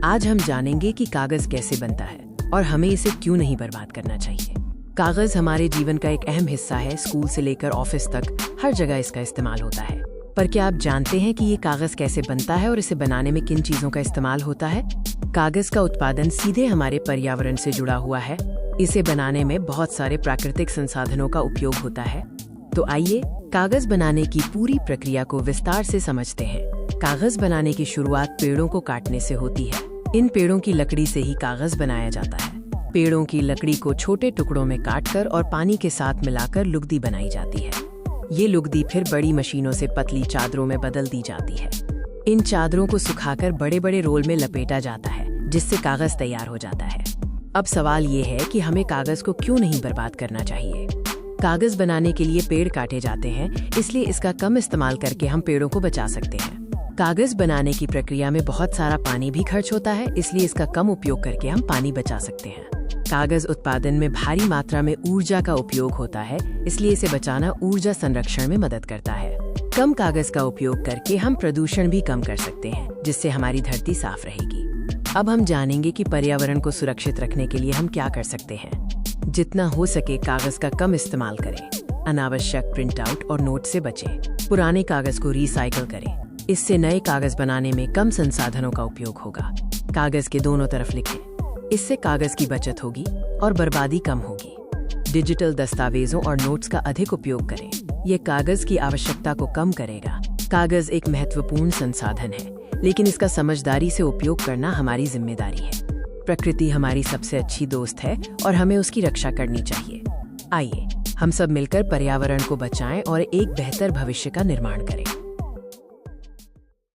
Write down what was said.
आज हम जानेंगे कि कागज कैसे बनता है और हमें इसे क्यों नहीं बर्बाद करना चाहिए। कागज हमारे जीवन का एक अहम हिस्सा है। स्कूल से लेकर ऑफिस तक हर जगह इसका इस्तेमाल होता है। पर क्या आप जानते हैं कि ये कागज कैसे बनता है और इसे बनाने में किन चीजों का इस्तेमाल होता है? कागज का उत्पादन सीधे हमारे पर्यावरण से जुड़ा हुआ है। इसे बनाने में बहुत सारे प्राकृतिक संसाधनों का उपयोग होता है। तो आइए कागज बनाने की पूरी प्रक्रिया को विस्तार से समझते हैं। कागज बनाने की शुरुआत पेड़ों को काटने से होती है। इन पेड़ों की लकड़ी से ही कागज बनाया जाता है। पेड़ों की लकड़ी को छोटे टुकड़ों में काटकर और पानी के साथ मिलाकर लुगदी बनाई जाती है। ये लुगदी फिर बड़ी मशीनों से पतली चादरों में बदल दी जाती है। इन चादरों को सुखाकर बड़े बड़े रोल में लपेटा जाता है, जिससे कागज तैयार हो जाता है। अब सवाल ये है कि हमें कागज को क्यों नहीं बर्बाद करना चाहिए। कागज बनाने के लिए पेड़ काटे जाते हैं, इसलिए इसका कम इस्तेमाल करके हम पेड़ों को बचा सकते हैं। कागज बनाने की प्रक्रिया में बहुत सारा पानी भी खर्च होता है, इसलिए इसका कम उपयोग करके हम पानी बचा सकते हैं। कागज उत्पादन में भारी मात्रा में ऊर्जा का उपयोग होता है, इसलिए इसे बचाना ऊर्जा संरक्षण में मदद करता है। कम कागज का उपयोग करके हम प्रदूषण भी कम कर सकते हैं, जिससे हमारी धरती साफ रहेगी। अब हम जानेंगे कि पर्यावरण को सुरक्षित रखने के लिए हम क्या कर सकते हैं। जितना हो सके कागज का कम इस्तेमाल करें। अनावश्यक प्रिंट आउट और नोट से बचें। पुराने कागज को रिसाइकल करें। इससे नए कागज बनाने में कम संसाधनों का उपयोग होगा। कागज के दोनों तरफ लिखें। इससे कागज की बचत होगी और बर्बादी कम होगी। डिजिटल दस्तावेजों और नोट्स का अधिक उपयोग करें। ये कागज की आवश्यकता को कम करेगा। कागज एक महत्वपूर्ण संसाधन है, लेकिन इसका समझदारी से उपयोग करना हमारी जिम्मेदारी है। प्रकृति हमारी सबसे अच्छी दोस्त है और हमें उसकी रक्षा करनी चाहिए। आइए हम सब मिलकर पर्यावरण को बचाएं और एक बेहतर भविष्य का निर्माण करें।